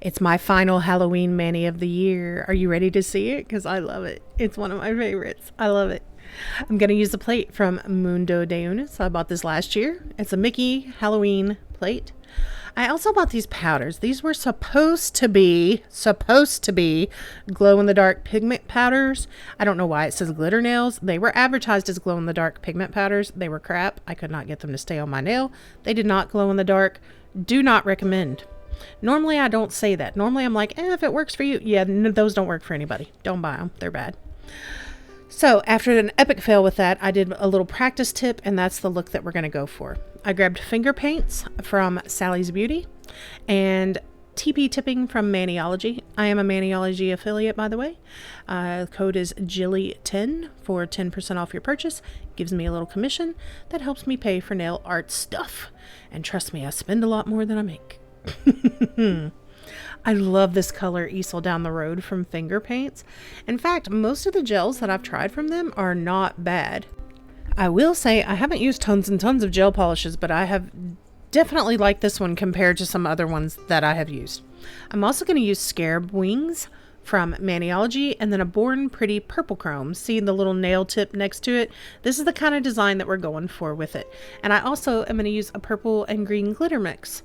It's my final Halloween mani of the year. Are you ready to see it? Because I love it. It's one of my favorites. I love it. I'm going to use the plate from Mundo de Unis. I bought this last year. It's a Mickey Halloween plate. I also bought these powders. These were supposed to be glow-in-the-dark pigment powders. I don't know why it says glitter nails. They were advertised as glow-in-the-dark pigment powders. They were crap. I could not get them to stay on my nail. They did not glow in the dark. Do not recommend. Normally, I don't say that. Normally, I'm like, if it works for you. Yeah, those don't work for anybody. Don't buy them. They're bad. So after an epic fail with that, I did a little practice tip, and that's the look that we're going to go for. I grabbed finger paints from Sally's Beauty and TP tipping from Maniology. I am a Maniology affiliate, by the way. Code is JILLIE10 for 10% off your purchase. Gives me a little commission that helps me pay for nail art stuff. And trust me, I spend a lot more than I make. I love this color easel down the road from Finger Paints. In fact, most of the gels that I've tried from them are not bad. I will say I haven't used tons and tons of gel polishes, but I have definitely liked this one compared to some other ones that I have used. I'm also going to use Scarab Wings from Maniology and then a Born Pretty Purple Chrome. See the little nail tip next to it? This is the kind of design that we're going for with it. And I also am going to use a purple and green glitter mix.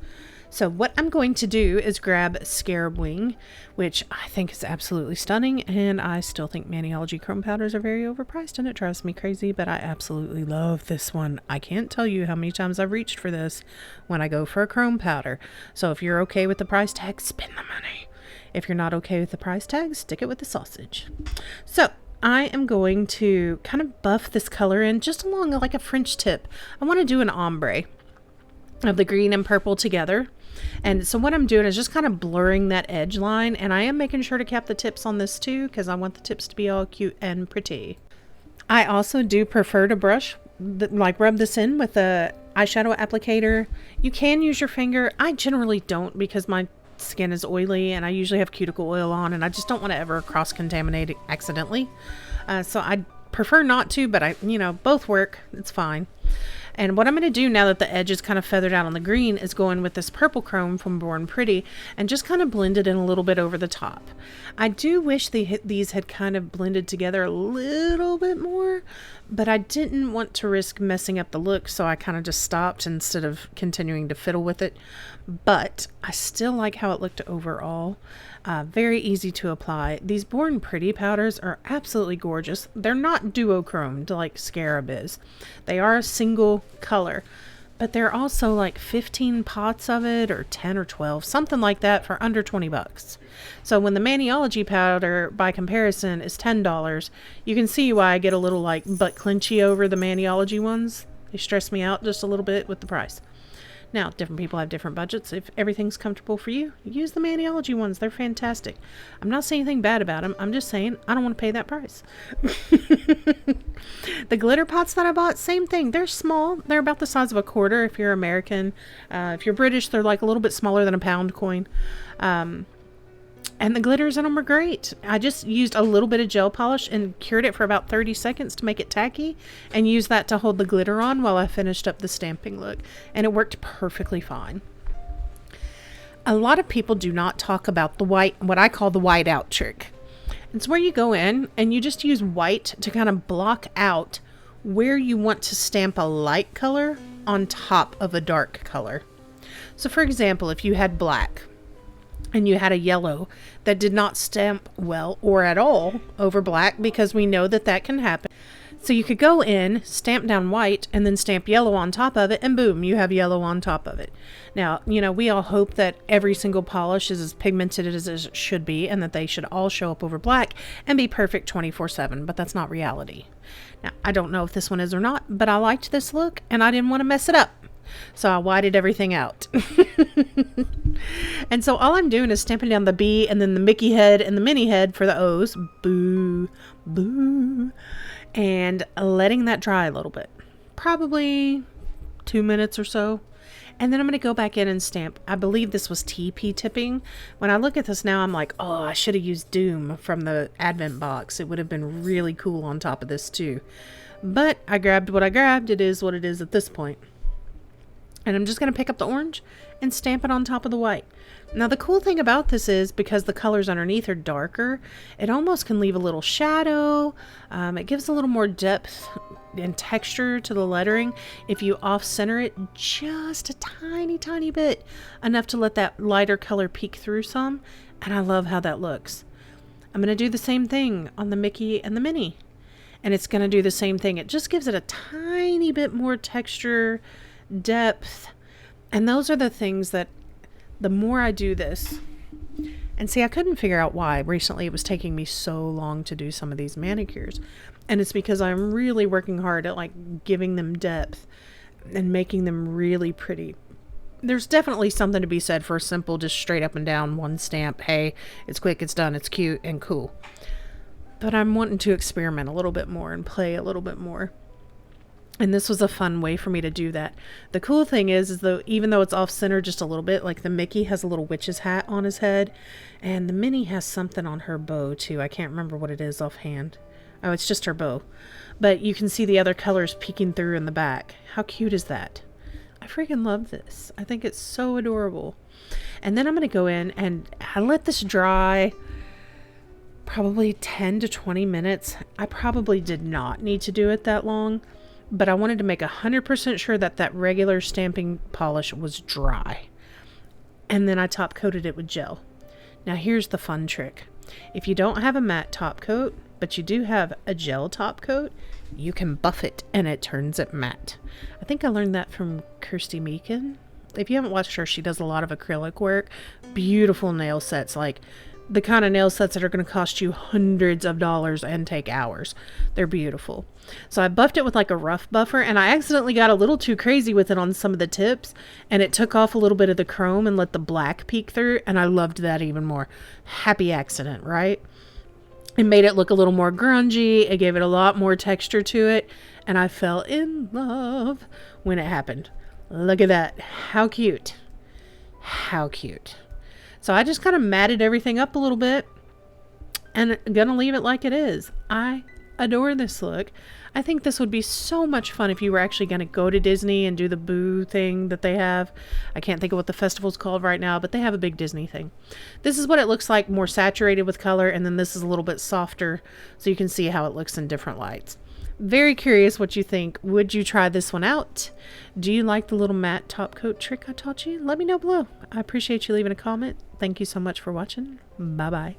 So what I'm going to do is grab Scarab Wing, which I think is absolutely stunning, and I still think Maniology chrome powders are very overpriced, and it drives me crazy, but I absolutely love this one. I can't tell you how many times I've reached for this when I go for a chrome powder. So if you're okay with the price tag, spend the money. If you're not okay with the price tag, stick it with the sausage. So I am going to kind of buff this color in just along like a French tip. I want to do an ombre of the green and purple together. And so what I'm doing is just kind of blurring that edge line, and I am making sure to cap the tips on this too because I want the tips to be all cute and pretty. I also do prefer to brush, like rub this in with a eyeshadow applicator. You can use your finger. I generally don't because my skin is oily and I usually have cuticle oil on and I just don't want to ever cross-contaminate it accidentally. So I prefer not to, but both work. It's fine. And what I'm going to do now that the edge is kind of feathered out on the green is go in with this purple chrome from Born Pretty and just kind of blend it in a little bit over the top. I do wish these had kind of blended together a little bit more, but I didn't want to risk messing up the look, so I kind of just stopped instead of continuing to fiddle with it. But I still like how it looked overall. Very easy to apply. These Born Pretty powders are absolutely gorgeous. They're not duochromed like Scarab is. They are a single color, but they're also like 15 pots of it or 10 or 12, something like that for under 20 bucks. So when the Maniology powder by comparison is $10, you can see why I get a little like butt clinchy over the Maniology ones. They stress me out just a little bit with the price. Now, different people have different budgets. If everything's comfortable for you, use the Maniology ones. They're fantastic. I'm not saying anything bad about them. I'm just saying I don't want to pay that price. The glitter pots that I bought, same thing. They're small. They're about the size of a quarter if you're American. If you're British, they're like a little bit smaller than a pound coin. And the glitters in them were great. I just used a little bit of gel polish and cured it for about 30 seconds to make it tacky and used that to hold the glitter on while I finished up the stamping look. And it worked perfectly fine. A lot of people do not talk about the white, what I call the white out trick. It's where you go in and you just use white to kind of block out where you want to stamp a light color on top of a dark color. So for example, if you had black, and you had a yellow that did not stamp well or at all over black, because we know that that can happen. So you could go in, stamp down white, and then stamp yellow on top of it, and boom, you have yellow on top of it. Now, we all hope that every single polish is as pigmented as it should be, and that they should all show up over black and be perfect 24/7, but that's not reality. Now, I don't know if this one is or not, but I liked this look, and I didn't want to mess it up. So I whited everything out. And so all I'm doing is stamping down the B and then the Mickey head and the Minnie head for the O's. Boo, boo. And letting that dry a little bit. Probably 2 minutes or so. And then I'm going to go back in and stamp. I believe this was TP tipping. When I look at this now, I'm like, oh, I should have used Doom from the Advent box. It would have been really cool on top of this too. But I grabbed what I grabbed. It is what it is at this point. And I'm just going to pick up the orange and stamp it on top of the white. Now the cool thing about this is because the colors underneath are darker, it almost can leave a little shadow. It gives a little more depth and texture to the lettering if you off-center it just a tiny bit, enough to let that lighter color peek through some, and I love how that looks. I'm going to do the same thing on the Mickey and the Minnie, and it's going to do the same thing. It just gives it a tiny bit more texture, depth, and those are the things that the more I do this, and see, I couldn't figure out why recently it was taking me so long to do some of these manicures. And it's because I'm really working hard at like giving them depth and making them really pretty. There's definitely something to be said for a simple, just straight up and down one stamp. Hey, it's quick, it's done, it's cute and cool. But I'm wanting to experiment a little bit more and play a little bit more. And this was a fun way for me to do that. The cool thing is though, even though it's off center just a little bit, like the Mickey has a little witch's hat on his head, and the Minnie has something on her bow too. I can't remember what it is offhand. Oh, it's just her bow. But you can see the other colors peeking through in the back. How cute is that? I freaking love this. I think it's so adorable. And then I'm going to go in and I let this dry probably 10 to 20 minutes. I probably did not need to do it that long, but I wanted to make 100% sure that that regular stamping polish was dry. And then I top coated it with gel. Now here's the fun trick. If you don't have a matte top coat, but you do have a gel top coat, you can buff it and it turns it matte. I think I learned that from Kirsty Meakin. If you haven't watched her, she does a lot of acrylic work. Beautiful nail sets, like the kind of nail sets that are going to cost you hundreds of dollars and take hours. They're beautiful. So I buffed it with like a rough buffer, and I accidentally got a little too crazy with it on some of the tips, and it took off a little bit of the chrome and let the black peek through, and I loved that even more. Happy accident, right? It made it look a little more grungy. It gave it a lot more texture to it, and I fell in love when it happened. Look at that. How cute. How cute. So I just kind of matted everything up a little bit and gonna leave it like it is. I adore this look. I think this would be so much fun if you were actually going to go to Disney and do the Boo thing that they have. I can't think of what the festival's called right now, but they have a big Disney thing. This is what it looks like, more saturated with color, and then this is a little bit softer, so you can see how it looks in different lights. Very curious what you think. Would you try this one out? Do you like the little matte top coat trick I taught you? Let me know below. I appreciate you leaving a comment. Thank you so much for watching. Bye-bye.